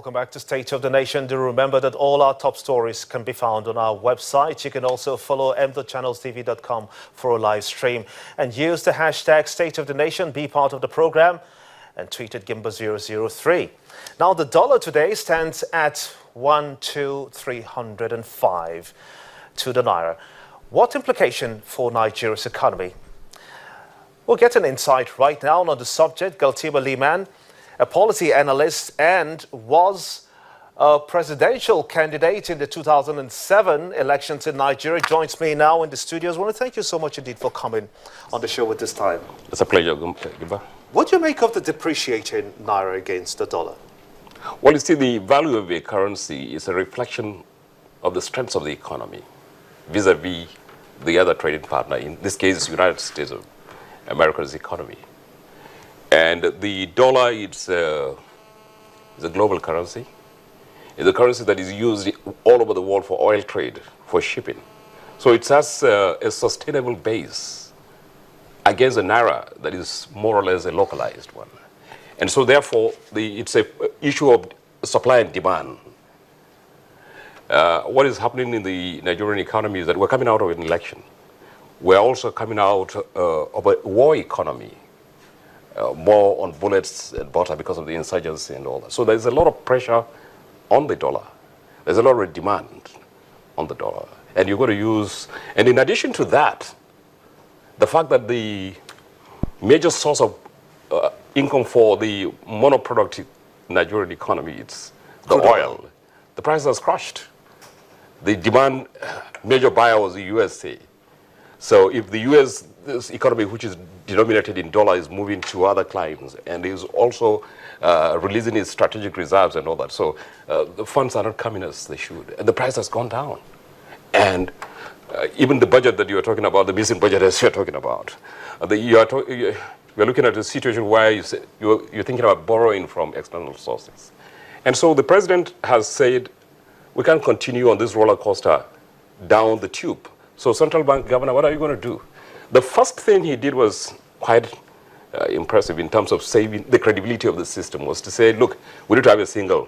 Welcome back to State of the Nation. Do remember that all our top stories can be found on our website. You can also follow m.channelstv.com for a live stream and use the hashtag State of the Nation, be part of the program, and tweet at Gimba003. Now, the dollar today stands at 1,305 to the naira. What implication for Nigeria's economy? We'll get an insight right now on the subject. Galtima Liman, a policy analyst and was a presidential candidate in the 2007 elections in Nigeria, joins me now in the studios. I want to thank you so much indeed for coming on the show at this time. It's a pleasure, Gimba. What do you make of the depreciating naira against the dollar? Well, you see, the value of a currency is a reflection of the strengths of the economy vis-a-vis the other trading partner, in this case, the United States of America's economy. And the dollar, it's a global currency. It's a currency that is used all over the world for oil trade, for shipping. So it has a sustainable base against a naira that is more or less a localized one. And so therefore, it's an issue of supply and demand. What is happening in the Nigerian economy is that we're coming out of an election. We're also coming out of a war economy, more on bullets and butter because of the insurgency and all that. So there's a lot of pressure on the dollar. There's a lot of demand on the dollar. And you've got to use, and in addition to that, the fact that the major source of income for the monoproductive Nigerian economy, it's the oil. The price has crashed. The demand major buyer was the USA. So if the U.S. economy, which is denominated in dollar, is moving to other clients and is also releasing its strategic reserves and all that, so the funds are not coming as they should. And the price has gone down. And even the budget that you're talking about, the missing budget as you're talking about, we're looking at a situation where you're thinking about borrowing from external sources. And so the president has said, we can't continue on this roller coaster down the tube. So central bank governor, what are you going to do? The first thing he did was quite impressive in terms of saving the credibility of the system, was to say, look, we need to have a single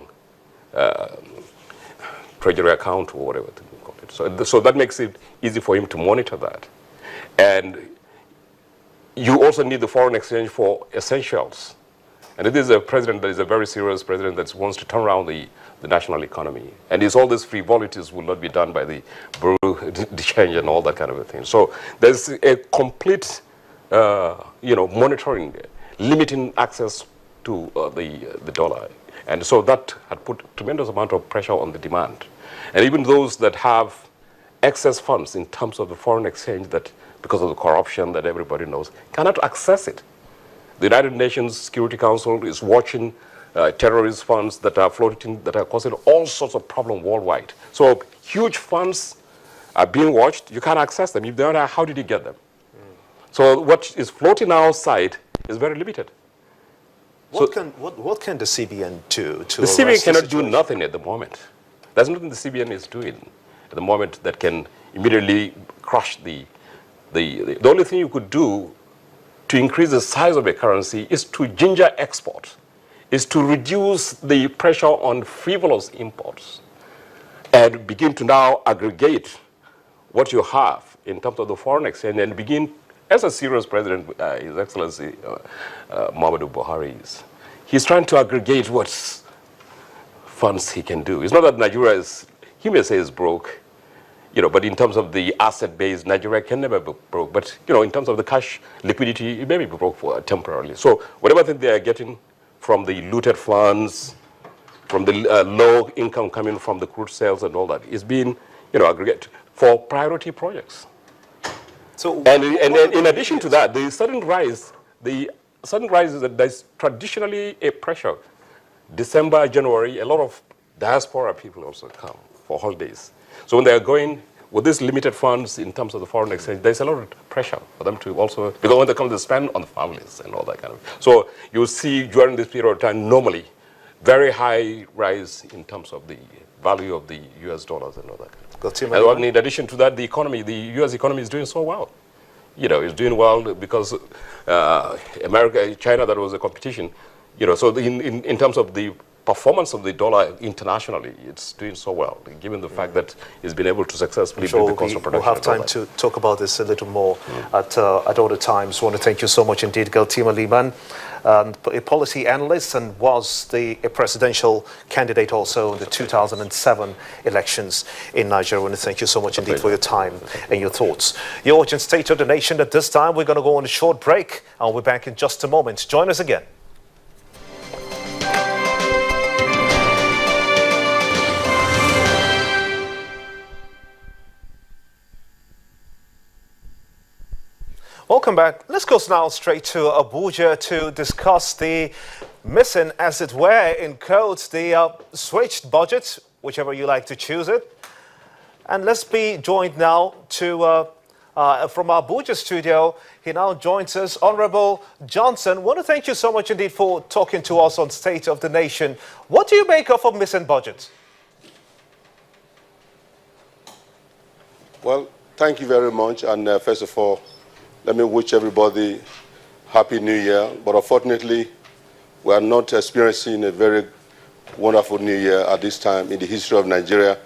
treasury account or whatever you call it. So that makes it easy for him to monitor that. And you also need the foreign exchange for essentials. And this is a president that is a very serious president that wants to turn around the national economy. And all these frivolities will not be done by the bureau de change and all that kind of a thing. So there's a complete, monitoring, limiting access to the dollar. And so that had put a tremendous amount of pressure on the demand. And even those that have excess funds in terms of the foreign exchange, that because of the corruption that everybody knows, cannot access it. The United Nations Security Council is watching terrorist funds that are floating, that are causing all sorts of problems worldwide. So huge funds are being watched. You can't access them. If they don't, how did you get them? So what is floating outside is very limited. What can the CBN do to the CBN cannot do nothing at the moment. There's nothing the CBN is doing at the moment that can immediately crush the only thing you could do to increase the size of a currency is to ginger export, is to reduce the pressure on frivolous imports and begin to now aggregate what you have in terms of the foreign exchange and begin, as a serious president, His Excellency Muhammadu Buhari is, he's trying to aggregate what funds he can do. It's not that Nigeria is, he may say is broke, but in terms of the asset base, Nigeria can never be broke. But, in terms of the cash liquidity, it may be broke for temporarily. So whatever thing they are getting from the looted funds, from the low income coming from the crude sales and all that, is being, aggregated for priority projects. So, and in addition to that, the sudden rise is that there's traditionally a pressure. December, January, a lot of diaspora people also come for holidays. So when they are going with these limited funds in terms of the foreign exchange, there's a lot of pressure for them to also, because when they come to spend on the families and all that kind of. So you'll see during this period of time, normally, very high rise in terms of the value of the US dollars and all that kind of. And in addition to that, the US economy is doing so well. It's doing well because China, that was a competition. So in terms of the performance of the dollar internationally, it's doing so well, given the fact that it's been able to successfully bring the cost of production. We'll have time to talk about this a little more at other times. I want to thank you so much indeed, Galtima Liman, a policy analyst and was a presidential candidate also in the 2007 elections in Nigeria. I want to thank you so much indeed for your time and your thoughts. You're watching State of the Nation. At this time, we're going to go on a short break. I'll be back in just a moment. Join us again. Welcome back. Let's go now straight to Abuja to discuss the missing, as it were, in quotes, the switched budget, whichever you like to choose it. And let's be joined now to from our Abuja studio. He now joins us, Honorable Johnson. I want to thank you so much indeed for talking to us on State of the Nation. What do you make of a missing budget? Well, thank you very much. And first of all, let me wish everybody Happy New Year. But unfortunately, we are not experiencing a very wonderful New Year at this time in the history of Nigeria.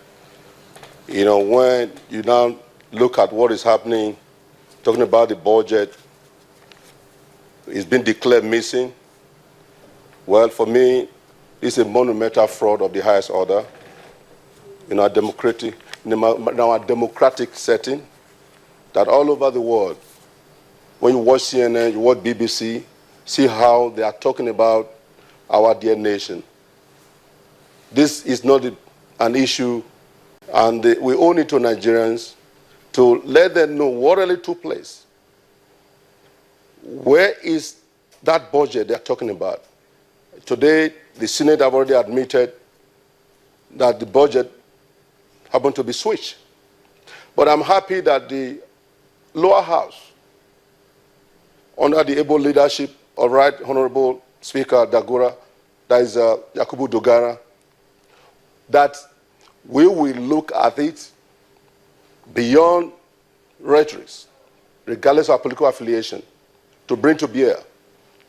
You know, when you now look at what is happening, talking about the budget, it's been declared missing. Well, for me, it's a monumental fraud of the highest order in our democratic setting, that all over the world, when you watch CNN, you watch BBC, see how they are talking about our dear nation. This is not an issue, and we owe it to Nigerians to let them know what really took place. Where is that budget they're talking about? Today, the Senate have already admitted that the budget happened to be switched. But I'm happy that the lower house, under the able leadership of Right Honorable Speaker Dagora, that is Yakubu Dogara, that we will look at it beyond rhetoric, regardless of political affiliation, to bring to bear,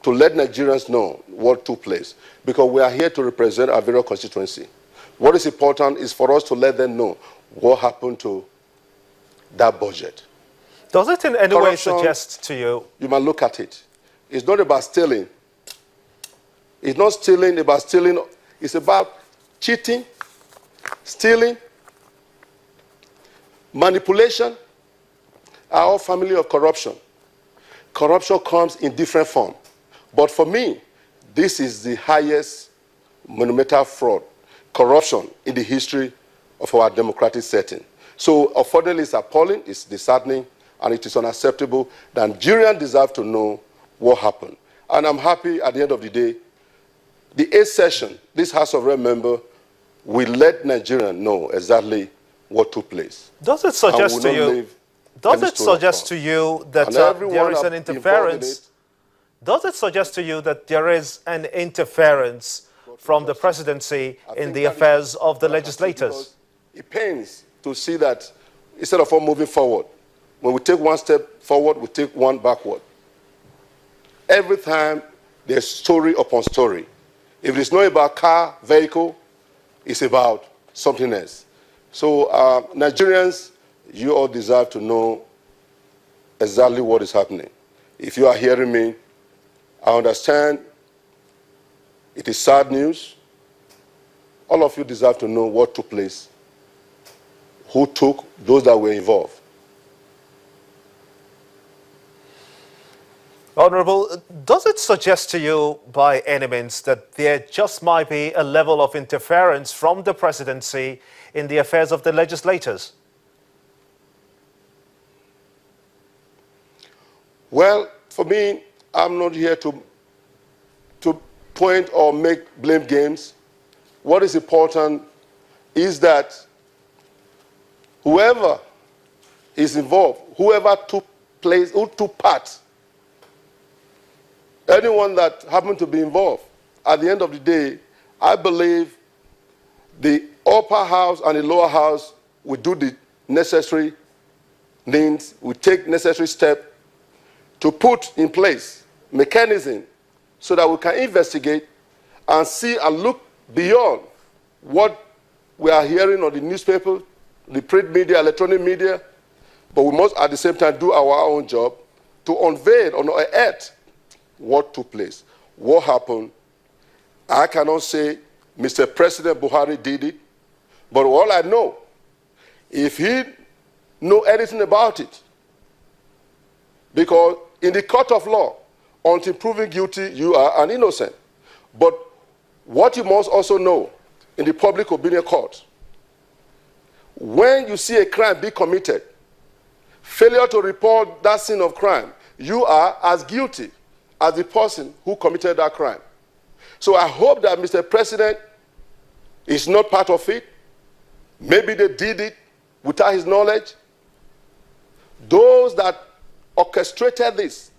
to let Nigerians know what took place, because we are here to represent our various constituency. What is important is for us to let them know what happened to that budget. Does it in any way suggest to you? You might look at it. It's not about stealing. It's not stealing about stealing. It's about cheating, stealing, manipulation, are all family of corruption. Corruption comes in different form. But for me, this is the highest monumental fraud, corruption in the history of our democratic setting. So, unfortunately, it's appalling, it's disheartening, and it is unacceptable. The Nigerians deserve to know what happened. And I'm happy at the end of the day, the 8th session, this House of Rep member will let Nigerians know exactly what took place. Does it suggest to you? Does it suggest to you that there is an interference? Does it suggest to you that there is an interference from the presidency in the affairs of the legislators? It pains to see that instead of moving forward, when we take one step forward, we take one backward. Every time there's story upon story. If it's not about car, vehicle, it's about something else. So Nigerians, you all deserve to know exactly what is happening. If you are hearing me, I understand it is sad news. All of you deserve to know what took place, who took, those that were involved. Honorable, does it suggest to you by any means that there just might be a level of interference from the presidency in the affairs of the legislators? Well, for me, I'm not here to point or make blame games. What is important is that whoever is involved, whoever took place, who took part, anyone that happened to be involved, at the end of the day, I believe the upper house and the lower house will do the necessary things, will take necessary steps to put in place mechanism so that we can investigate and see and look beyond what we are hearing on the newspaper, the print media, electronic media, but we must at the same time do our own job to unveil or unearth what took place, what happened. I cannot say Mr. President Buhari did it, but all I know, if he know anything about it, because in the court of law, until proven guilty, you are an innocent. But what you must also know in the public opinion court, when you see a crime be committed, failure to report that scene of crime, you are as guilty as the person who committed that crime. So I hope that Mr. President is not part of it. Maybe they did it without his knowledge. Those that orchestrated this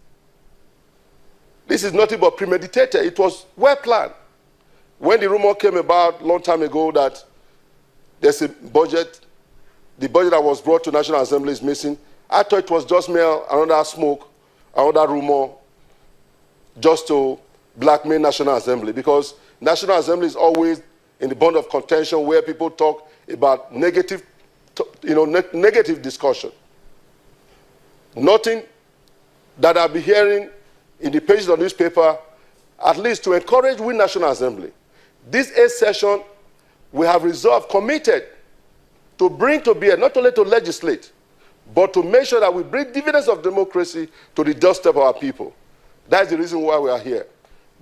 is nothing but premeditated. It was well planned. When the rumor came about a long time ago that there's a budget, the budget that was brought to National Assembly is missing, I thought it was just mere another smoke, another rumor, just to blackmail National Assembly, because National Assembly is always in the bond of contention where people talk about negative discussion. Nothing that I'll be hearing in the pages of the newspaper, at least to encourage we National Assembly. This 8th session, we have resolved, committed to bring to bear, not only to legislate, but to make sure that we bring dividends of democracy to the doorstep of our people. That's the reason why we are here.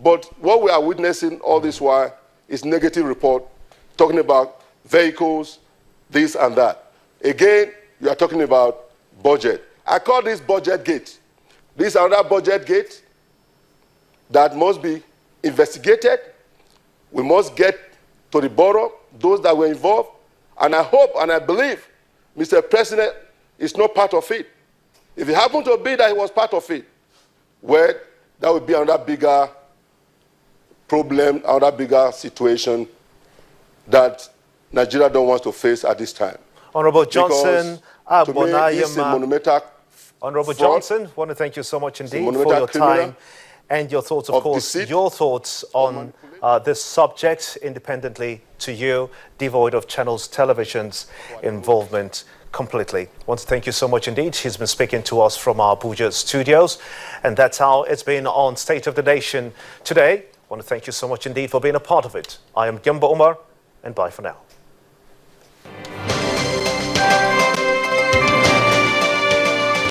But what we are witnessing all this while is negative report, talking about vehicles, this and that. Again, you are talking about budget. I call this budget gate. This is another budget gate that must be investigated. We must get to the bottom, those that were involved. And I hope and I believe Mr. President is not part of it. If it happened to be that he was part of it, well, that would be another bigger problem, another bigger situation that Nigeria don't want to face at this time. Honorable Johnson, to me, it's a monumental Honorable fraud. Johnson, want to thank you so much indeed for your time and your thoughts, of course, deceit, your thoughts on this subject independently to you, devoid of Channels Television's involvement completely. I want to thank you so much indeed. He's been speaking to us from our Abuja studios, and that's how it's been on State of the Nation today. I want to thank you so much indeed for being a part of it. I am Gimba Umar, and bye for now.